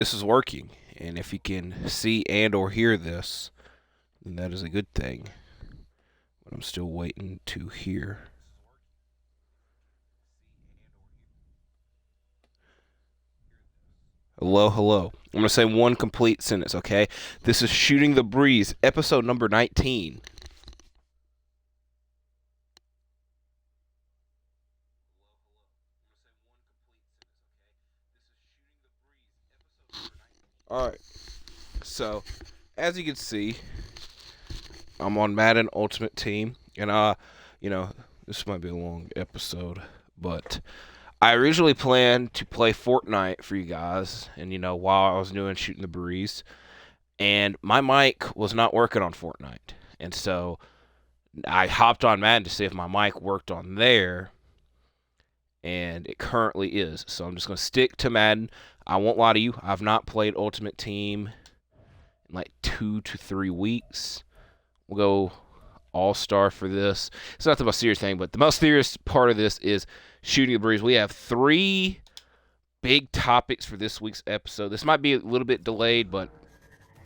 this is working. And if you can see and or hear this, then that is a good thing. But I'm still waiting to hear. Hello, hello. I'm going to say one complete sentence, okay? This is Shooting the Breeze, episode number 19. All right. So, as you can see, I'm on Madden Ultimate Team, and this might be a long episode, but I originally planned to play Fortnite for you guys, and while I was doing Shooting the Breeze, and my mic was not working on Fortnite, and so I hopped on Madden to see if my mic worked on there, and it currently is. So I'm just gonna stick to Madden. I won't lie to you, I've not played Ultimate Team in like 2 to 3 weeks. We'll go all-star for this. It's not the most serious thing, but the most serious part of this is Shooting the Breeze. We have 3 big topics for this week's episode. This might be a little bit delayed, but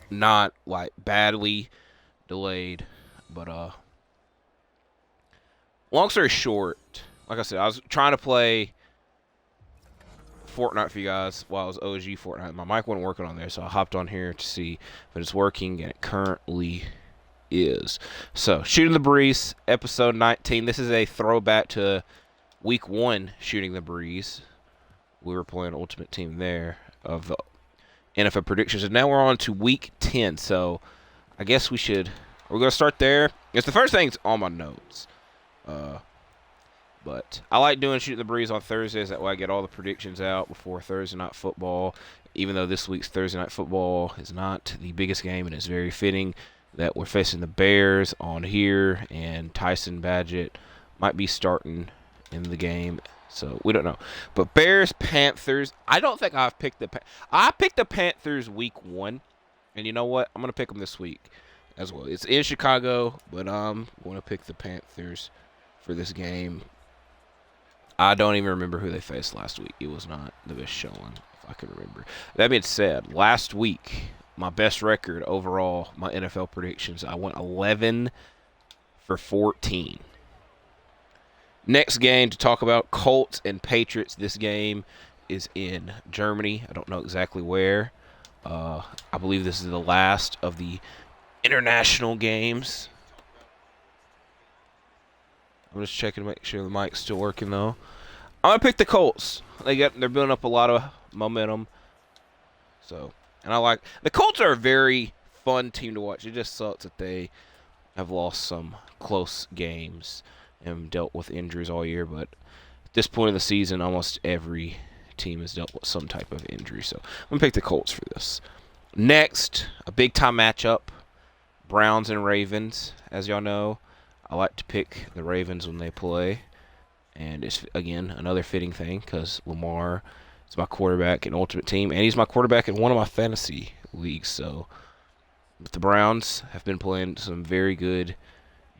not like badly delayed. But long story short, like I said, I was trying to play Fortnite for you guys while I was OG Fortnite. My mic wasn't working on there, so I hopped on here to see if it's working, and it currently is. So, Shooting the Breeze, episode 19. This is a throwback to week 1 Shooting the Breeze. We were playing Ultimate Team there of the NFL predictions, and now we're on to week 10. So, I guess we're going to start there. It's the first thing's on my notes. But I like doing Shooting the Breeze on Thursdays. That way I get all the predictions out before Thursday Night Football. Even though this week's Thursday Night Football is not the biggest game, and it's very fitting that we're facing the Bears on here, and Tyson Badgett might be starting in the game. So we don't know. But Bears, Panthers. I don't think I've picked I picked the Panthers week 1. And you know what? I'm going to pick them this week as well. It's in Chicago, but I'm going to pick the Panthers for this game. I don't even remember who they faced last week. It was not the best showing, if I can remember. That being said, last week, my best record overall, my NFL predictions, I went 11 for 14. Next game to talk about, Colts and Patriots. This game is in Germany. I don't know exactly where. I believe this is the last of the international games. I'm just checking to make sure the mic's still working, though. I'm going to pick the Colts. They're building up a lot of momentum. So, and the Colts are a very fun team to watch. It just sucks that they have lost some close games and dealt with injuries all year. But at this point in the season, almost every team has dealt with some type of injury. So, I'm going to pick the Colts for this. Next, a big-time matchup. Browns and Ravens, as y'all know. I like to pick the Ravens when they play, and it's, again, another fitting thing because Lamar is my quarterback in Ultimate Team, and he's my quarterback in one of my fantasy leagues. So, but the Browns have been playing some very good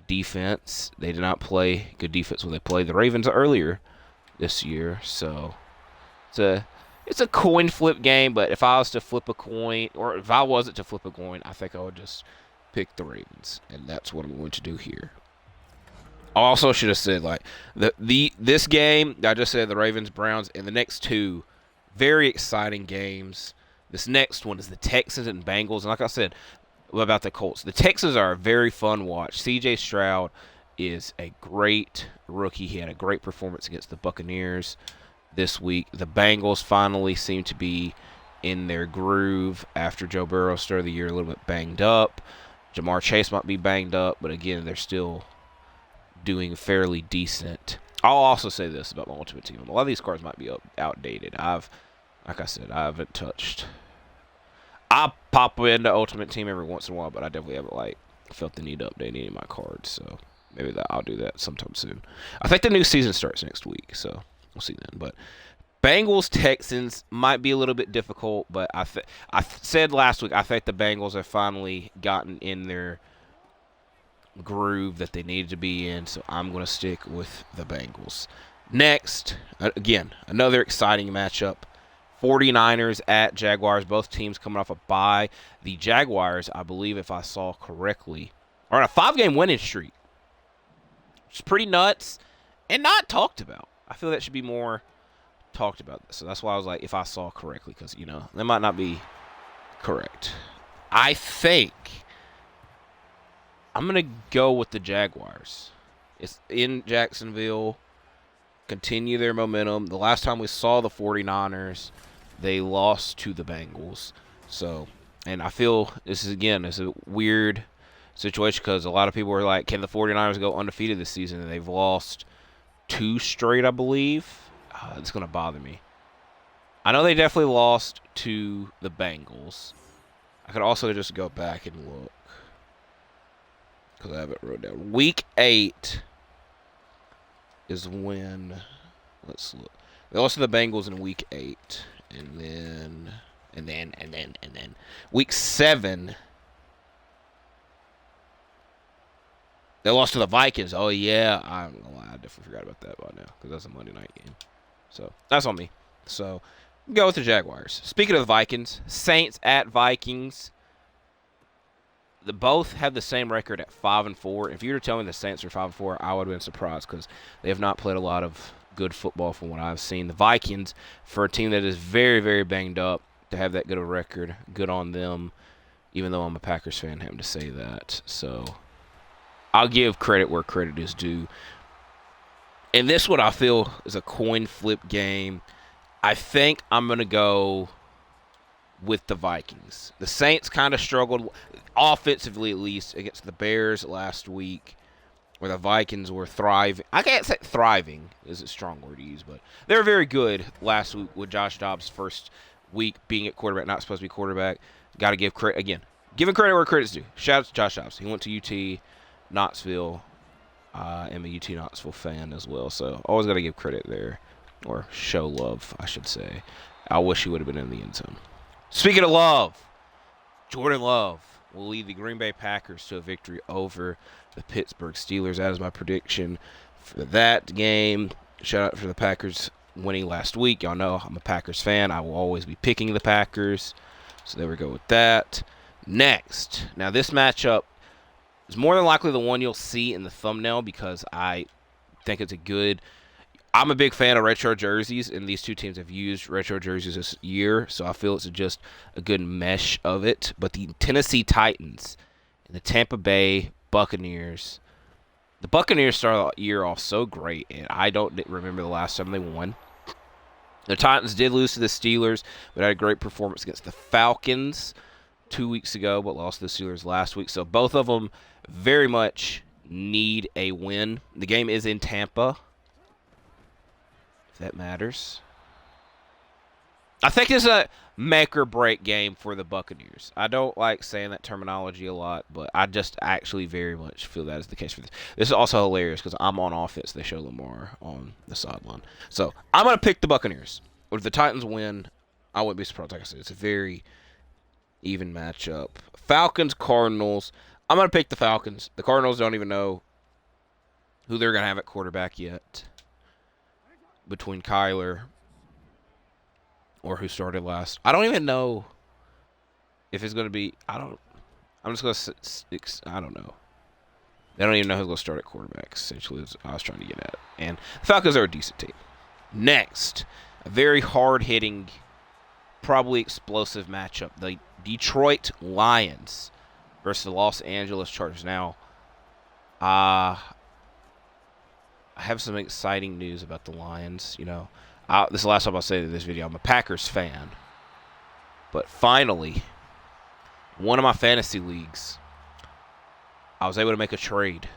defense. They did not play good defense when they played the Ravens earlier this year, so it's a coin flip game, but if I was to flip a coin, or if I wasn't to flip a coin, I think I would just pick the Ravens, and that's what I'm going to do here. I also should have said, like, this game, I just said the Ravens, Browns, and the next 2 very exciting games. This next one is the Texans and Bengals. And like I said about the Colts, the Texans are a very fun watch. C.J. Stroud is a great rookie. He had a great performance against the Buccaneers this week. The Bengals finally seem to be in their groove after Joe Burrow started the year a little bit banged up. Jamar Chase might be banged up, but again, they're still doing fairly decent. I'll also say this about my Ultimate Team. A lot of these cards might be outdated. Like I said, I haven't touched. I pop into Ultimate Team every once in a while, but I definitely haven't felt the need to update any of my cards. So maybe I'll do that sometime soon. I think the new season starts next week, so we'll see then. But Bengals Texans might be a little bit difficult, but I said last week I think the Bengals have finally gotten in their groove that they needed to be in, so I'm going to stick with the Bengals. Next, again, another exciting matchup. 49ers at Jaguars. Both teams coming off a bye. The Jaguars, I believe, if I saw correctly, are on a 5-game winning streak. It's pretty nuts and not talked about. I feel that should be more talked about. So that's why I was like, if I saw correctly, because, that might not be correct. I think I'm going to go with the Jaguars. It's in Jacksonville. Continue their momentum. The last time we saw the 49ers, they lost to the Bengals. So, and I feel this is a weird situation because a lot of people are like, can the 49ers go undefeated this season? And they've lost 2 straight, I believe. It's going to bother me. I know they definitely lost to the Bengals. I could also just go back and look because I have it wrote down. Week 8 is when, let's look. They lost to the Bengals in Week 8, and then Week 7. They lost to the Vikings. Oh, yeah. I'm going to lie. I definitely forgot about that by now because that's a Monday night game. So, that's on me. So, go with the Jaguars. Speaking of the Vikings, Saints at Vikings. They both have the same record at 5-4. If you were to tell me the Saints are 5-4, I would have been surprised because they have not played a lot of good football from what I've seen. The Vikings, for a team that is very, very banged up, to have that good a record, good on them, even though I'm a Packers fan, having to say that. So, I'll give credit where credit is due. And this what I feel is a coin flip game. I think I'm going to go with the Vikings. The Saints kind of struggled, offensively at least, against the Bears last week, where the Vikings were thriving. I can't say thriving is a strong word to use, but they were very good last week with Josh Dobbs' first week being at quarterback, not supposed to be quarterback. Got to give credit, again, giving credit where credit's due. Shout out to Josh Dobbs. He went to UT Knoxville. I am a UT Knoxville fan as well, so always got to give credit there, or show love, I should say. I wish he would have been in the end zone. Speaking of love, Jordan Love will lead the Green Bay Packers to a victory over the Pittsburgh Steelers. That is my prediction for that game. Shout out for the Packers winning last week. Y'all know I'm a Packers fan. I will always be picking the Packers. So there we go with that. Next, now this matchup is more than likely the one you'll see in the thumbnail because I think it's I'm a big fan of retro jerseys, and these two teams have used retro jerseys this year, so I feel it's just a good mesh of it. But the Tennessee Titans and the Tampa Bay Buccaneers, the Buccaneers started the year off so great, and I don't remember the last time they won. The Titans did lose to the Steelers, but had a great performance against the Falcons 2 weeks ago, but lost to the Steelers last week. So both of them very much need a win. The game is in Tampa, if that matters. I think it's a make-or-break game for the Buccaneers. I don't like saying that terminology a lot, but I just actually very much feel that is the case for this. This is also hilarious because I'm on offense. They show Lamar on the sideline. So I'm going to pick the Buccaneers. If the Titans win, I wouldn't be surprised. Like I said, it's a very even matchup. Falcons-Cardinals. I'm going to pick the Falcons. The Cardinals don't even know who they're going to have at quarterback yet between Kyler or who started last. I don't even know if it's going to be – I don't know. They don't even know who's going to start at quarterback, essentially, is what I was trying to get at. And the Falcons are a decent team. Next, a very hard-hitting, probably explosive matchup. The Detroit Lions versus the Los Angeles Chargers. Now, I have some exciting news about the Lions. This is the last time I'll say this video. I'm a Packers fan. But finally, one of my fantasy leagues, I was able to make a trade.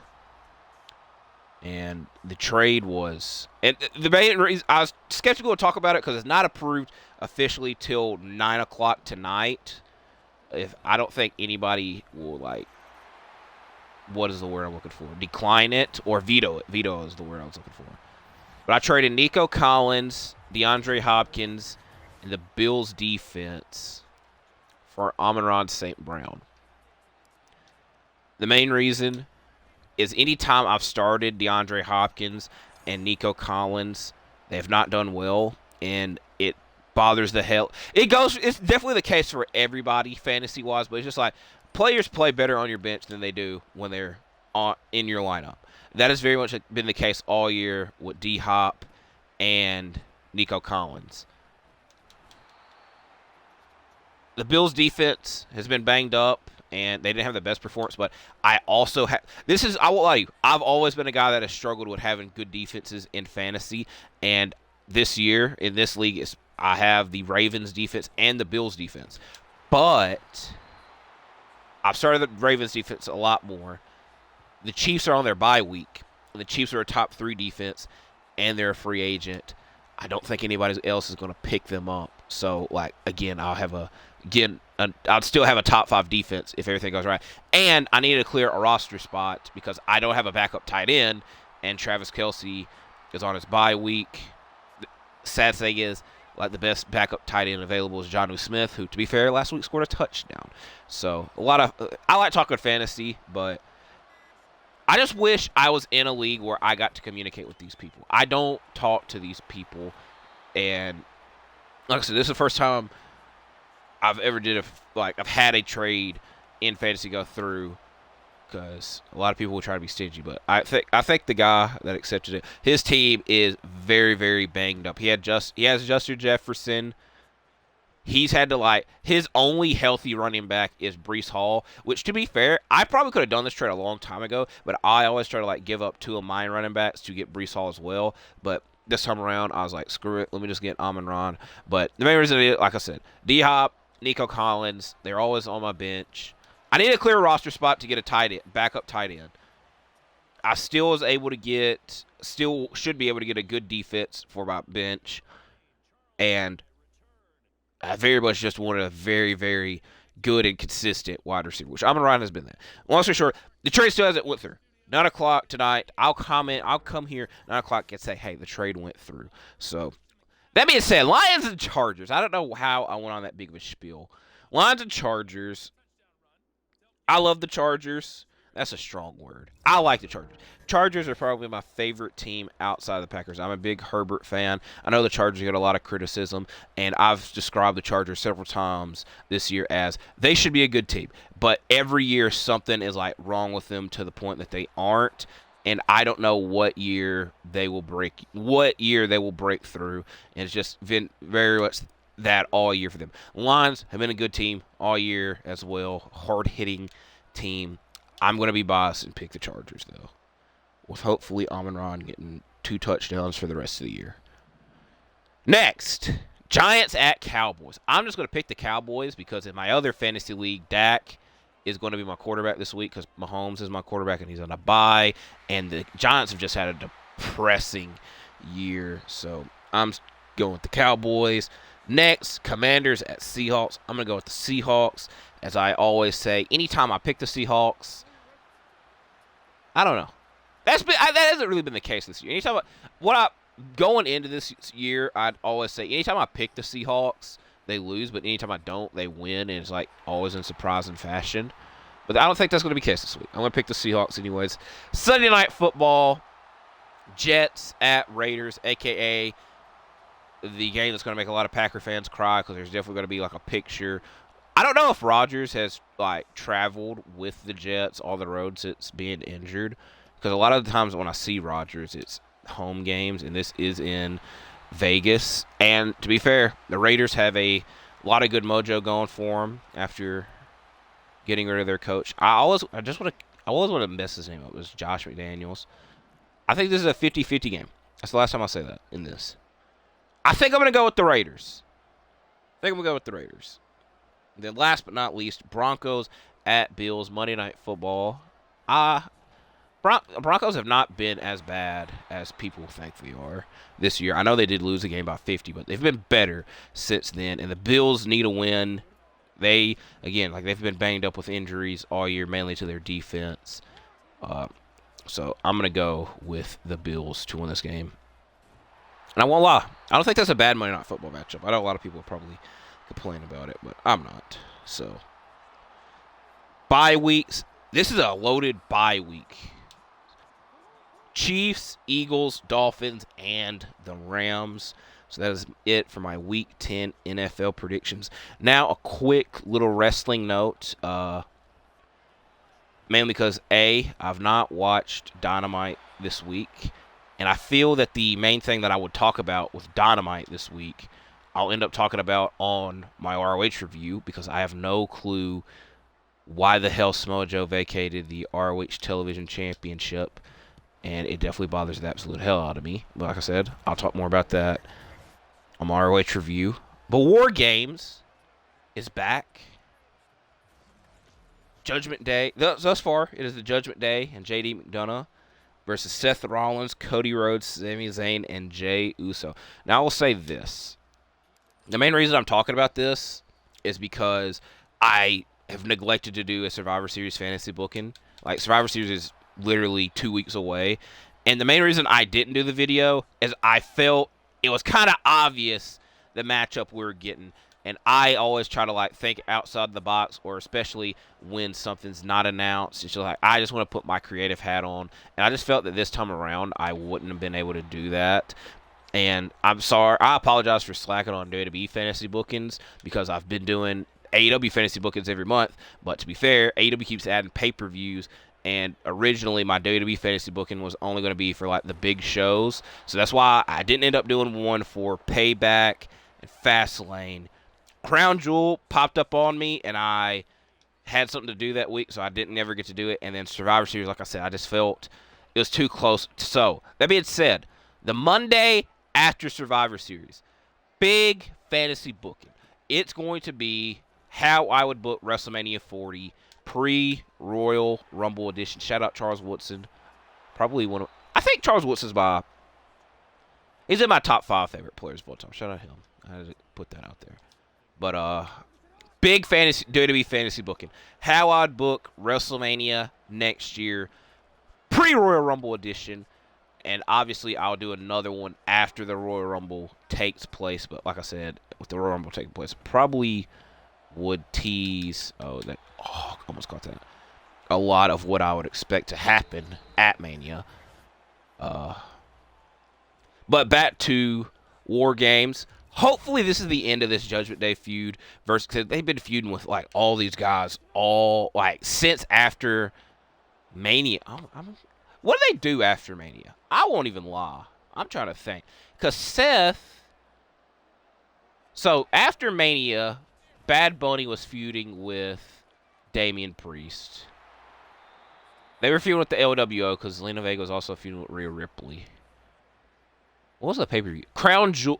And the trade was... And the main reason I was skeptical to talk about it because it's not approved officially till 9 o'clock tonight. I don't think anybody will, what is the word I'm looking for? Decline it or veto it. Veto is the word I was looking for. But I traded Nico Collins, DeAndre Hopkins, and the Bills' defense for Amon-Ra St. Brown. The main reason is anytime I've started DeAndre Hopkins and Nico Collins, they have not done well, and it bothers the hell. It's definitely the case for everybody fantasy wise, but it's just like players play better on your bench than they do when they're in your lineup. That has very much been the case all year with D Hop and Nico Collins. The Bills' defense has been banged up, and they didn't have the best performance. But I also have I will lie you, I've always been a guy that has struggled with having good defenses in fantasy, and this year in this league I have the Ravens defense and the Bills defense. But I've started the Ravens defense a lot more. The Chiefs are on their bye week. The Chiefs are a top 3 defense, and they're a free agent. I don't think anybody else is going to pick them up. So, like, again, I'd still have a top 5 defense if everything goes right. And I need to clear a roster spot because I don't have a backup tight end, and Travis Kelce is on his bye week. The sad thing is, like, the best backup tight end available is Jonnu Smith, who, to be fair, last week scored a touchdown. So, I like talking fantasy, but I just wish I was in a league where I got to communicate with these people. I don't talk to these people, and like I said, this is the first time I've ever I've had a trade in fantasy go through, because a lot of people will try to be stingy, but I think the guy that accepted it, his team is very, very banged up. He has Justin Jefferson. He's had to, his only healthy running back is Breece Hall, which, to be fair, I probably could have done this trade a long time ago, but I always try to, give up 2 of my running backs to get Breece Hall as well. But this time around, I was like, screw it, let me just get Amon-Ra. But the main reason is, like I said, D-Hop, Nico Collins, they're always on my bench. I need a clear roster spot to get a backup tight end. I still should be able to get a good defense for my bench, and I very much just wanted a very, very good and consistent wide receiver, which Amon-Ra has been that. Long story short, the trade still hasn't went through. 9 o'clock tonight, I'll come here, 9 o'clock, and say, hey, the trade went through. So, that being said, Lions and Chargers. I don't know how I went on that big of a spiel. Lions and Chargers. I love the Chargers. That's a strong word. I like the Chargers. Chargers are probably my favorite team outside of the Packers. I'm a big Herbert fan. I know the Chargers get a lot of criticism, and I've described the Chargers several times this year as they should be a good team. But every year something is wrong with them to the point that they aren't, and I don't know what year they will break through. And it's just been very much that all year for them. Lions have been a good team all year as well. Hard-hitting team. I'm going to be biased and pick the Chargers, though, with hopefully Amon-Ra getting 2 touchdowns for the rest of the year. Next, Giants at Cowboys. I'm just going to pick the Cowboys because in my other fantasy league, Dak is going to be my quarterback this week because Mahomes is my quarterback and he's on a bye, and the Giants have just had a depressing year, so I'm going with the Cowboys. Next, Commanders at Seahawks. I'm going to go with the Seahawks. As I always say, anytime I pick the Seahawks, I don't know. That hasn't really been the case this year. Going into this year, I'd always say anytime I pick the Seahawks, they lose, but anytime I don't, they win, and it's always in surprising fashion. But I don't think that's going to be the case this week. I'm going to pick the Seahawks anyways. Sunday Night Football, Jets at Raiders, a.k.a. the game that's going to make a lot of Packer fans cry because there's definitely going to be a picture. I don't know if Rodgers has traveled with the Jets all the roads since being injured, because a lot of the times when I see Rodgers, it's home games, and this is in Vegas. And to be fair, the Raiders have a lot of good mojo going for them after getting rid of their coach. I always want to mess his name up. It was Josh McDaniels. I think this is a 50-50 game. That's the last time I say that in this. I think I'm going to go with the Raiders. Then last but not least, Broncos at Bills, Monday Night Football. Broncos have not been as bad as people think they are this year. I know they did lose a game by 50, but they've been better since then. And the Bills need a win. They've been banged up with injuries all year, mainly to their defense. So I'm going to go with the Bills to win this game. And I won't lie, I don't think that's a bad Monday Night Football matchup. I know a lot of people probably complain about it, but I'm not. So, bye weeks. This is a loaded bye week. Chiefs, Eagles, Dolphins, and the Rams. So that is it for my Week 10 NFL predictions. Now, a quick little wrestling note. Mainly because, I've not watched Dynamite this week. And I feel that the main thing that I would talk about with Dynamite this week, I'll end up talking about on my ROH review, because I have no clue why the hell Samoa Joe vacated the ROH Television Championship. And it definitely bothers the absolute hell out of me. But like I said, I'll talk more about that on my ROH review. But War Games is back. Judgment Day. Thus far, it is the Judgment Day and J.D. McDonough versus Seth Rollins, Cody Rhodes, Sami Zayn, and Jey Uso. Now, I will say this. The main reason I'm talking about this is because I have neglected to do a Survivor Series fantasy booking. Like, Survivor Series is literally 2 weeks away. And the main reason I didn't do the video is I felt it was kind of obvious the matchup we were getting. And I always try to, think outside the box, or especially when something's not announced. It's just I just want to put my creative hat on. And I just felt that this time around, I wouldn't have been able to do that. And I'm sorry. I apologize for slacking on WWE fantasy bookings, because I've been doing AEW fantasy bookings every month. But to be fair, AEW keeps adding pay-per-views. And originally, my WWE fantasy booking was only going to be for, the big shows. So that's why I didn't end up doing one for Payback and Fastlane. Crown Jewel popped up on me, and I had something to do that week, so I didn't ever get to do it. And then Survivor Series, like I said, I just felt it was too close. So, that being said, the Monday after Survivor Series, big fantasy booking. It's going to be how I would book WrestleMania 40 pre-Royal Rumble edition. Shout out Charles Woodson. Probably one of... I think Charles Woodson's he's in my top 5 favorite players of all time. Shout out him. I had to put that out there. But, big fantasy, WWE fantasy booking. How I'd book WrestleMania next year, pre-Royal Rumble edition. And obviously, I'll do another one after the Royal Rumble takes place. But like I said, with the Royal Rumble taking place, probably would tease, almost got that, a lot of what I would expect to happen at Mania. But back to War Games. Hopefully this is the end of this Judgment Day feud, versus, because they've been feuding with all these guys since after Mania. What do they do after Mania? I won't even lie. I'm trying to think, because Seth. So after Mania, Bad Bunny was feuding with Damian Priest. They were feuding with the LWO, because Lena Vega was also feuding with Rhea Ripley. What was the pay-per-view?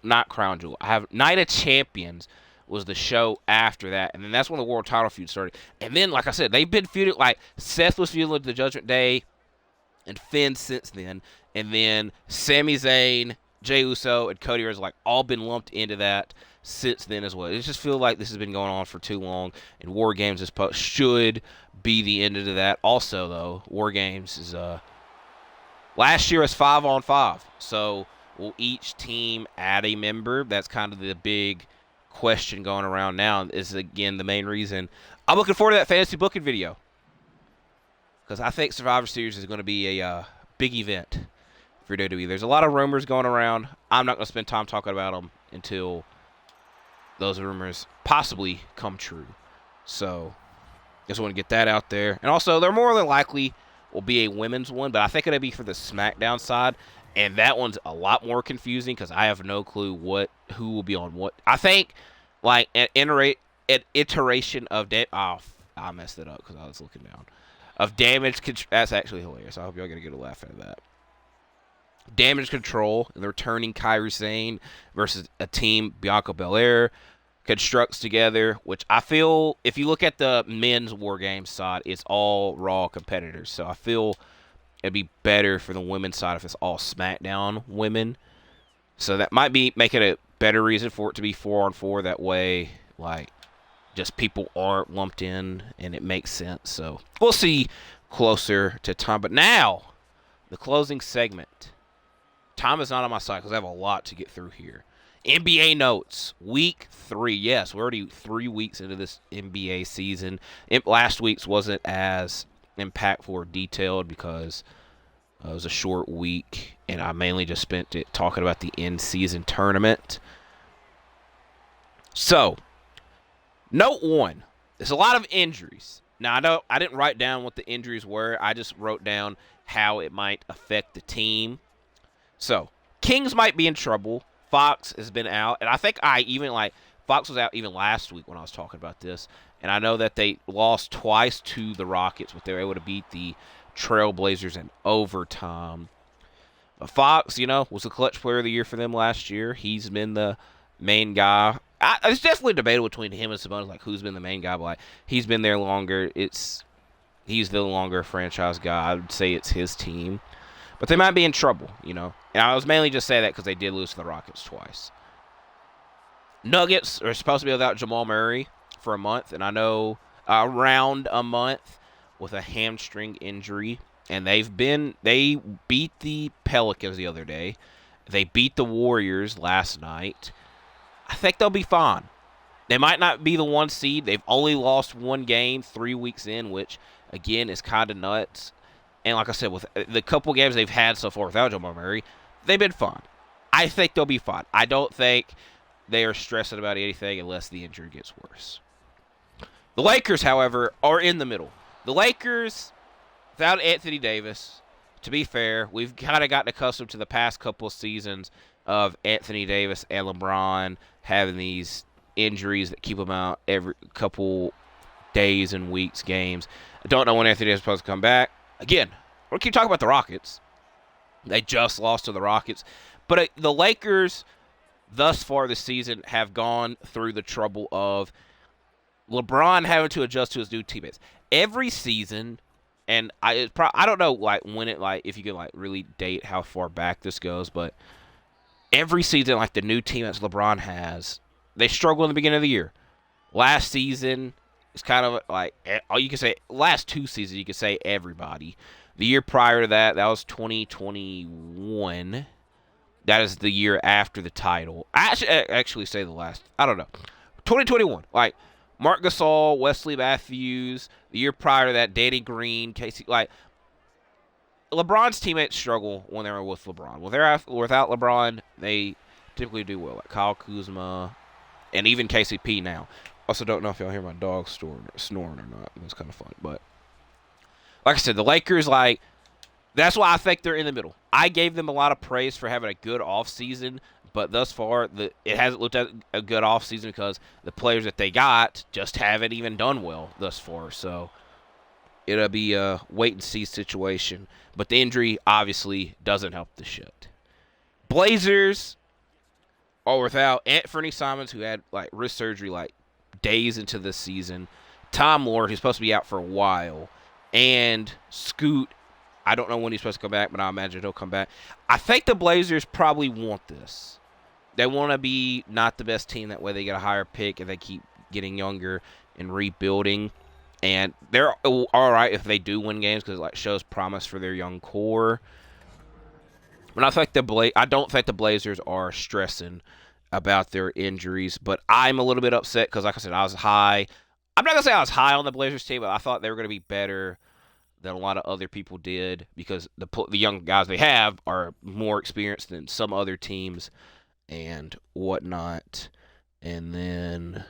Not Crown Jewel. I have Night of Champions was the show after that. And then that's when the world title feud started. And then, like I said, they've been feuding. Seth was feuding with the Judgment Day and Finn since then. And then Sami Zayn, Jey Uso, and Cody Rhodes all been lumped into that since then as well. It just feels like this has been going on for too long. And War Games should be the end of that. Also, though, War Games is... last year was 5-on-5. So... will each team add a member? That's kind of the big question going around now. Is, again, the main reason I'm looking forward to that fantasy booking video. Because I think Survivor Series is going to be a big event for WWE. There's a lot of rumors going around. I'm not going to spend time talking about them until those rumors possibly come true. So, just want to get that out there. And also, there more than likely will be a women's one, but I think it'll be for the SmackDown side. And that one's a lot more confusing, because I have no clue who will be on what. I think, an iteration of... I messed it up because I was looking down. Of Damage Control. That's actually hilarious. I hope y'all going to get a laugh out of that. Damage Control and the returning Kairi Sane versus a team Bianca Belair constructs together, which I feel, if you look at the men's War Games side, it's all Raw competitors. So I feel... it'd be better for the women's side if it's all SmackDown women. So that might be making a better reason for it to be 4-on-4. That way, just people aren't lumped in, and it makes sense. So we'll see closer to time. But now, the closing segment. Time is not on my side because I have a lot to get through here. NBA notes, week 3. Yes, we're already 3 weeks into this NBA season. Last week's wasn't as impactful or detailed because It was a short week, and I mainly just spent it talking about the in-season tournament. So, note one, there's a lot of injuries. Now, I didn't write down what the injuries were. I just wrote down how it might affect the team. So, Kings might be in trouble. Fox has been out. And I think Fox was out even last week when I was talking about this. And I know that they lost twice to the Rockets, but they were able to beat the Trailblazers in overtime. But Fox, was the clutch player of the year for them last year. He's been the main guy. It's definitely debatable between him and Sabonis, like who's been the main guy. But he's been there longer. He's the longer franchise guy. I would say it's his team. But they might be in trouble, And I was mainly just saying that because they did lose to the Rockets twice. Nuggets are supposed to be without Jamal Murray for a month, and I know around a month with a hamstring injury. And they beat the Pelicans the other day. They beat the Warriors last night. I think they'll be fine. They might not be the 1 seed. They've only lost 1 game 3 weeks in, which, again, is kind of nuts. And like I said, with the couple games they've had so far without Jamal Murray, they've been fine. I think they'll be fine. I don't think they are stressing about anything unless the injury gets worse. The Lakers, however, are in the middle. The Lakers, without Anthony Davis, to be fair, we've kind of gotten accustomed to the past couple of seasons of Anthony Davis and LeBron having these injuries that keep them out every couple days and weeks, games. I don't know when Anthony Davis is supposed to come back. Again, we're going to keep talking about the Rockets. They just lost to the Rockets. But the Lakers, thus far this season, have gone through the trouble of LeBron having to adjust to his new teammates. Every season, and I don't know when it if you can really date how far back this goes, but every season the new teammates LeBron has, they struggle in the beginning of the year. Last season, it's kind of you can say last 2 seasons you could say everybody. The year prior to that was 2021. That is the year after the title. I actually say the last. I don't know. 2021. Mark Gasol, Wesley Matthews. The year prior to that, Danny Green, Casey. LeBron's teammates struggle when they're with LeBron. When they're without LeBron, they typically do well. Kyle Kuzma, and even KCP now. Also, don't know if y'all hear my dog snoring or not. It's kind of fun. But, like I said, the Lakers, that's why I think they're in the middle. I gave them a lot of praise for having a good offseason, but thus far, it hasn't looked at a good offseason because the players that they got just haven't even done well thus far. So, it'll be a wait-and-see situation. But the injury, obviously, doesn't help the shit. Blazers are without Anthony Simons, who had, wrist surgery, days into this season. Tom Lord, who's supposed to be out for a while. And Scoot, I don't know when he's supposed to come back, but I imagine he'll come back. I think the Blazers probably want this. They want to be not the best team. That way they get a higher pick and they keep getting younger and rebuilding. And they're all right if they do win games because it shows promise for their young core. But I don't think the Blazers are stressing about their injuries, but I'm a little bit upset because, like I said, I was high. I'm not going to say I was high on the Blazers team, but I thought they were going to be better than a lot of other people did because the young guys they have are more experienced than some other teams and whatnot. And then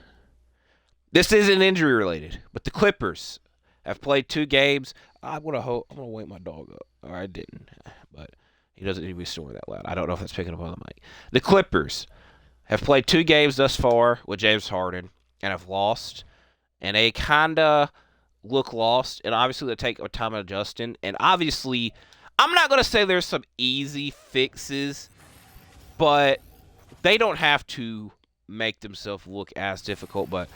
this isn't injury related, but the Clippers have played 2 games. I'm gonna wake my dog up, or I didn't, but he doesn't need to be snoring that loud. I don't know if that's picking up on the mic. The Clippers have played 2 games thus far with James Harden and have lost. And they kind of look lost. And obviously they take a time adjusting. And obviously, I'm not going to say there's some easy fixes. But they don't have to make themselves look as difficult. But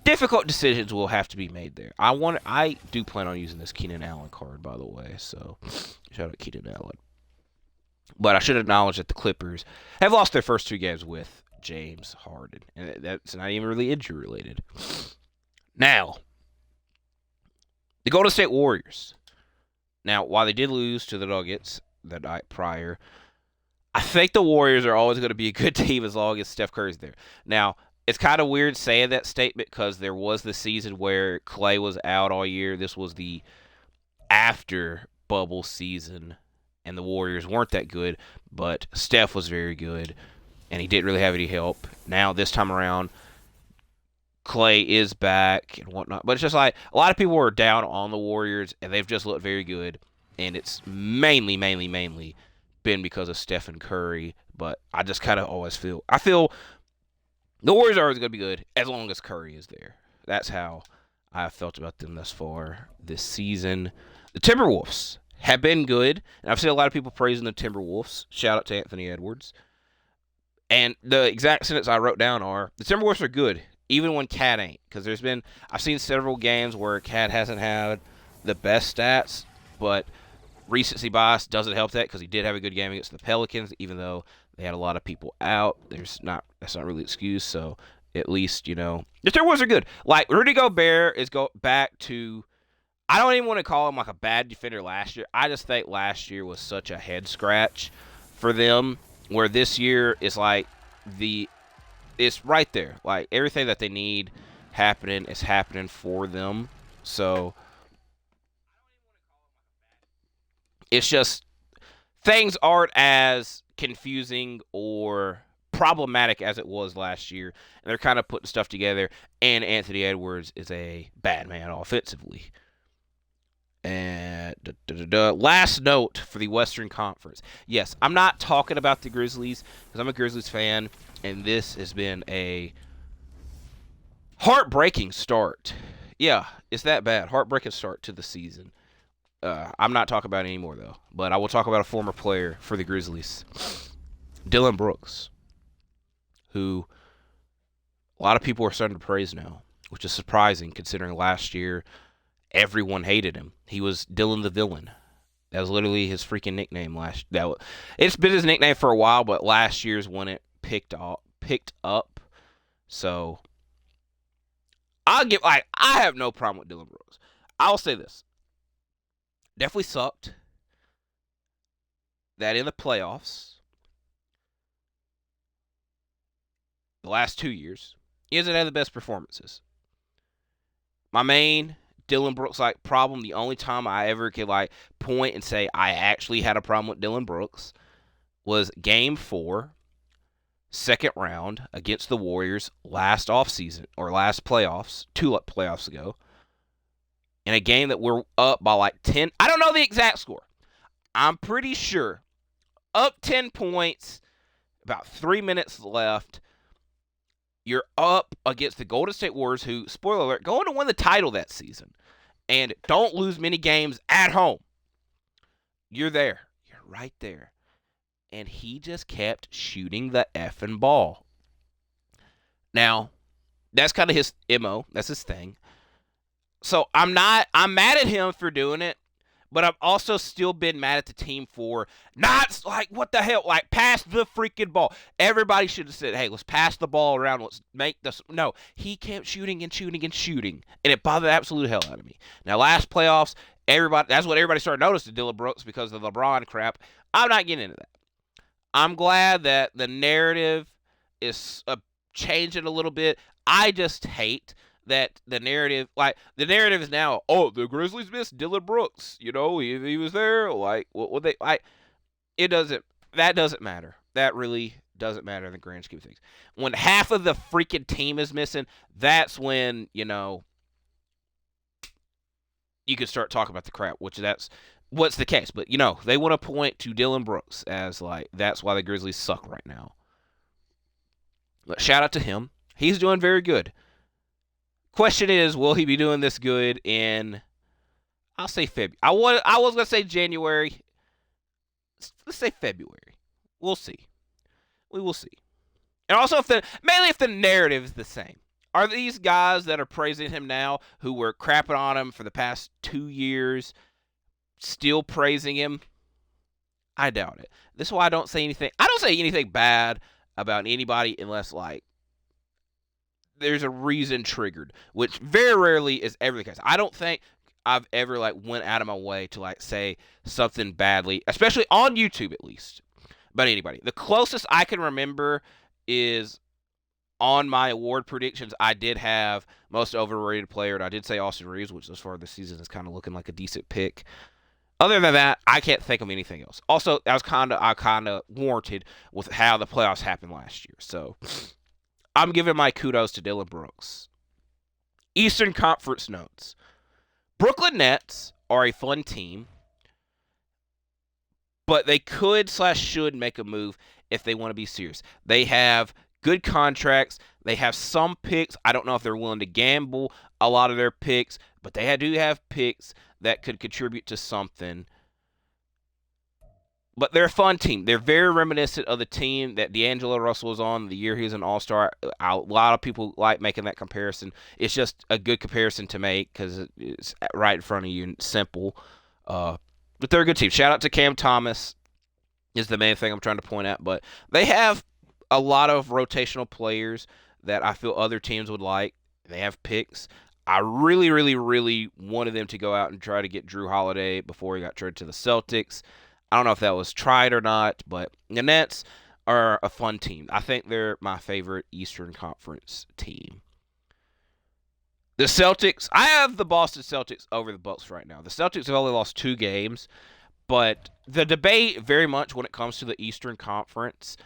difficult decisions will have to be made there. I do plan on using this Keenan Allen card, by the way. So, shout out Keenan Allen. But I should acknowledge that the Clippers have lost their first 2 games with James Harden. And that's not even really injury related. Now, the Golden State Warriors. Now, while they did lose to the Nuggets the night prior, I think the Warriors are always going to be a good team as long as Steph Curry's there. Now, it's kind of weird saying that statement because there was the season where Klay was out all year. This was the after bubble season. and the Warriors weren't that good, but Steph was very good, and he didn't really have any help. Now, this time around, Clay is back and whatnot. But it's just like a lot of people were down on the Warriors, and they've just looked very good. And it's mainly been because of Stephen Curry. But I just kind of always feel the Warriors are always going to be good as long as Curry is there. That's how I've felt about them thus far this season. The Timberwolves have been good, and I've seen a lot of people praising the Timberwolves. Shout out to Anthony Edwards. And the exact sentence I wrote down are, the Timberwolves are good, even when Cat ain't. Because I've seen several games where Cat hasn't had the best stats, but recency bias doesn't help that because he did have a good game against the Pelicans, even though they had a lot of people out. That's not really an excuse. So at least, the Timberwolves are good. Like, Rudy Gobert is back to, I don't even want to call him like a bad defender last year. I just think last year was such a head scratch for them, where this year is like it's right there. Like, everything that they need is happening for them. So it's just things aren't as confusing or problematic as it was last year. And they're kind of putting stuff together. And Anthony Edwards is a bad man offensively. And last note for the Western Conference. Yes, I'm not talking about the Grizzlies because I'm a Grizzlies fan, and this has been a heartbreaking start. Yeah, it's that bad. Heartbreaking start to the season. I'm not talking about it anymore, though, but I will talk about a former player for the Grizzlies, Dillon Brooks, who a lot of people are starting to praise now, which is surprising considering last year everyone hated him. He was Dylan the Villain. That was literally his freaking nickname it's been his nickname for a while, but last year's when it picked up. So I have no problem with Dillon Brooks. I'll say this. Definitely sucked that in the playoffs the last 2 years, he hasn't had the best performances. My main Dillon Brooks problem, the only time I ever could point and say I actually had a problem with Dillon Brooks was Game 4, second round against the Warriors last offseason or last playoffs, 2 playoffs ago. In a game that we're up by 10. I don't know the exact score. I'm pretty sure up 10 points, about 3 minutes left. You're up against the Golden State Warriors, who, spoiler alert, going to win the title that season. And don't lose many games at home. You're there. You're right there. And he just kept shooting the effing ball. Now, that's kind of his MO. That's his thing. So I'm mad at him for doing it, but I've also still been mad at the team for not, what the hell, pass the freaking ball. Everybody should have said, hey, let's pass the ball around, let's make this. No, he kept shooting and shooting and shooting, and it bothered the absolute hell out of me. Now, last playoffs, that's what everybody started noticing Dillon Brooks because of the LeBron crap. I'm not getting into that. I'm glad that the narrative is changing a little bit. I just hate that the narrative is now, the Grizzlies missed Dillon Brooks. He was there. That doesn't matter. That really doesn't matter in the grand scheme of things. When half of the freaking team is missing, that's when, you can start talking about the crap, which that's what's the case. But, they want to point to Dillon Brooks as, that's why the Grizzlies suck right now. But shout out to him. He's doing very good. Question is, will he be doing this good in, I'll say February. I was going to say January. Let's say February. We'll see. We will see. And also, mainly if the narrative is the same. Are these guys that are praising him now, who were crapping on him for the past 2 years, still praising him? I doubt it. This is why I don't say anything. I don't say anything bad about anybody unless, there's a reason triggered, which very rarely is ever the case. I don't think I've ever went out of my way to say something badly, especially on YouTube at least, about anybody. The closest I can remember is on my award predictions. I did have most overrated player, and I did say Austin Reeves, which as far as the season is kind of looking like a decent pick. Other than that, I can't think of anything else. Also, that was I kind of warranted with how the playoffs happened last year. So I'm giving my kudos to Dylan Brooks. Eastern Conference notes. Brooklyn Nets are a fun team, but they could/should make a move if they want to be serious. They have good contracts. They have some picks. I don't know if they're willing to gamble a lot of their picks, but they do have picks that could contribute to something. But they're a fun team. They're very reminiscent of the team that D'Angelo Russell was on the year he was an All-Star. A lot of people like making that comparison. It's just a good comparison to make because it's right in front of you and simple. But they're a good team. Shout out to Cam Thomas is the main thing I'm trying to point out. But they have a lot of rotational players that I feel other teams would like. They have picks. I really, really, really wanted them to go out and try to get Drew Holiday before he got traded to the Celtics. I don't know if that was tried or not, but the Nets are a fun team. I think they're my favorite Eastern Conference team. The Celtics, I have the Boston Celtics over the Bucks right now. The Celtics have only lost 2 games, but the debate very much when it comes to the Eastern Conference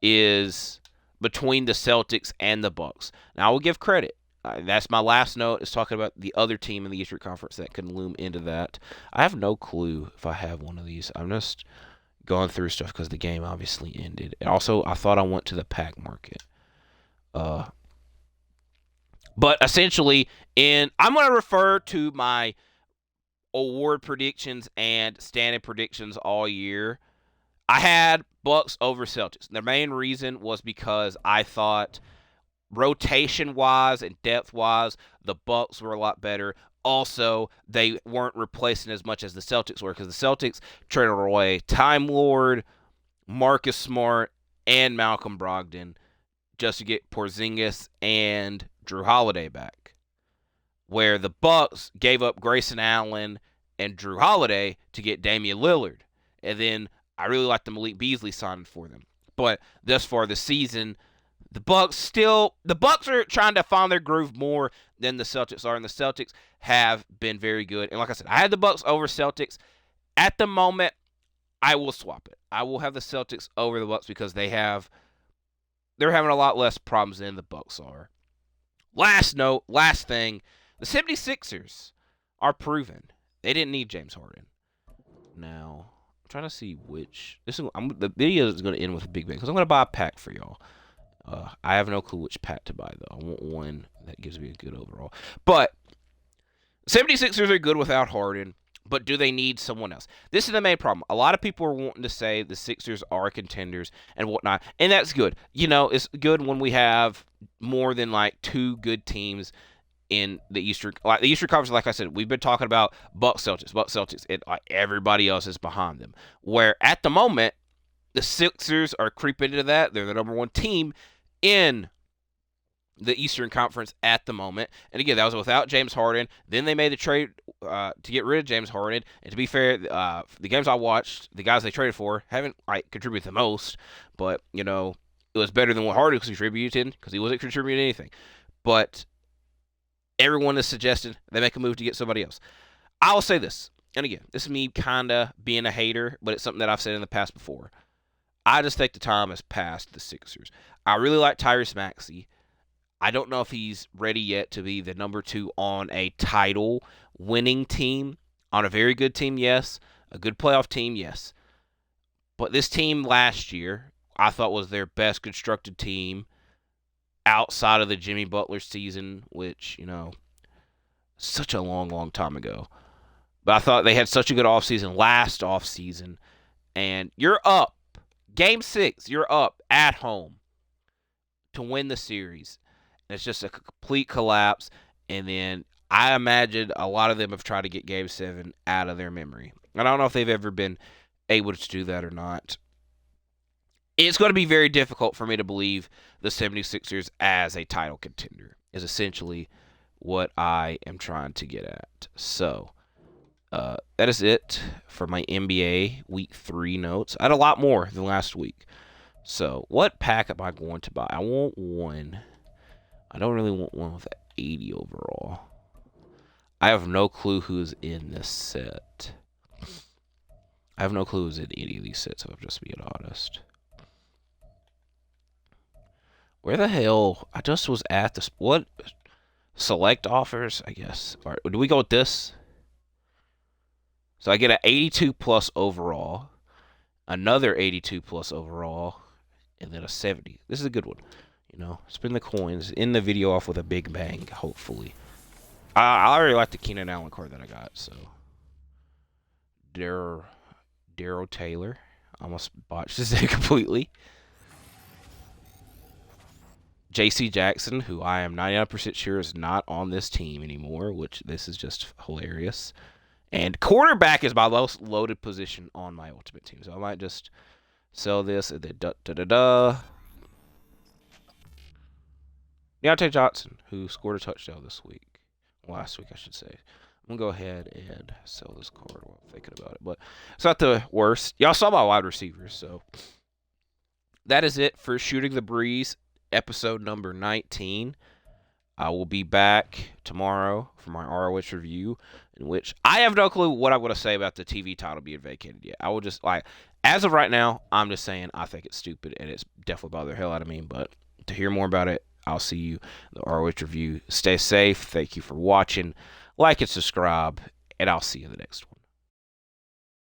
is between the Celtics and the Bucks. Now, I will give credit. That's my last note, is talking about the other team in the Eastern Conference that can loom into that. I have no clue if I have one of these. I'm just going through stuff because the game obviously ended. And also, I thought I went to the pack market. But essentially, I'm going to refer to my award predictions and standing predictions all year. I had Bucks over Celtics. The main reason was because I thought rotation-wise and depth-wise, the Bucks were a lot better. Also, they weren't replacing as much as the Celtics were because the Celtics traded away Time Lord, Marcus Smart, and Malcolm Brogdon just to get Porzingis and Drew Holiday back. Where the Bucks gave up Grayson Allen and Drew Holiday to get Damian Lillard. And then I really like the Malik Beasley signing for them. But thus far this season, the Bucks are trying to find their groove more than the Celtics are, and the Celtics have been very good. And like I said, I had the Bucks over Celtics. At the moment, I will swap it. I will have the Celtics over the Bucks because they're having a lot less problems than the Bucks are. Last thing, the 76ers are proven. They didn't need James Harden. Now, I'm trying to see the video is going to end with a big bang because I'm going to buy a pack for y'all. I have no clue which pack to buy, though. I want one that gives me a good overall. But 76ers are good without Harden, but do they need someone else? This is the main problem. A lot of people are wanting to say the Sixers are contenders and whatnot, and that's good. It's good when we have more than 2 good teams in the Eastern Conference. Like I said, we've been talking about Bucks Celtics, and everybody else is behind them. Where at the moment, the Sixers are creeping into that. They're the number 1 team in the Eastern Conference at the moment. And again, that was without James Harden. Then they made the trade to get rid of James Harden. And to be fair, the games I watched, the guys they traded for haven't contributed the most. But, it was better than what Harden contributed because he wasn't contributing anything. But everyone is suggesting they make a move to get somebody else. I will say this. And again, this is me kind of being a hater, but it's something that I've said in the past before. I just think the time has passed the Sixers. I really like Tyrese Maxey. I don't know if he's ready yet to be the number 2 on a title-winning team. On a very good team, yes. A good playoff team, yes. But this team last year, I thought was their best constructed team outside of the Jimmy Butler season, which, such a long, long time ago. But I thought they had such a good offseason last offseason. And you're up. Game 6, you're up at home to win the series. And it's just a complete collapse. And then I imagine a lot of them have tried to get Game 7 out of their memory. And I don't know if they've ever been able to do that or not. It's going to be very difficult for me to believe the 76ers as a title contender is essentially what I am trying to get at. So, that is it for my NBA Week 3 notes. I had a lot more than last week. So, what pack am I going to buy? I want one. I don't really want one with 80 overall. I have no clue who's in this set. I have no clues in any of these sets, if I'm just being honest. Where the hell? I just was at this. What? Select offers, I guess. All right, do we go with this? So I get an 82 plus overall, another 82 plus overall, and then a 70. This is a good one. You know, spin the coins, end the video off with a big bang, hopefully. I already like the Keenan Allen card that I got, so. Darryl Taylor. Almost botched this completely. J.C. Jackson, who I am 99% sure is not on this team anymore, which this is just hilarious. And quarterback is my most loaded position on my ultimate team, so I might just sell this and then Deontay Johnson, who scored a touchdown this week. Last week, I should say. I'm going to go ahead and sell this card while I'm thinking about it. But it's not the worst. Y'all saw my wide receivers, so that is it for Shooting the Breeze, episode number 19. I will be back tomorrow for my ROH review, in which I have no clue what I'm going to say about the TV title being vacated yet. I will just, as of right now, I'm just saying I think it's stupid, and it's definitely bothered the hell out of me. But to hear more about it, I'll see you in the ROH review. Stay safe. Thank you for watching. Like and subscribe, and I'll see you in the next one.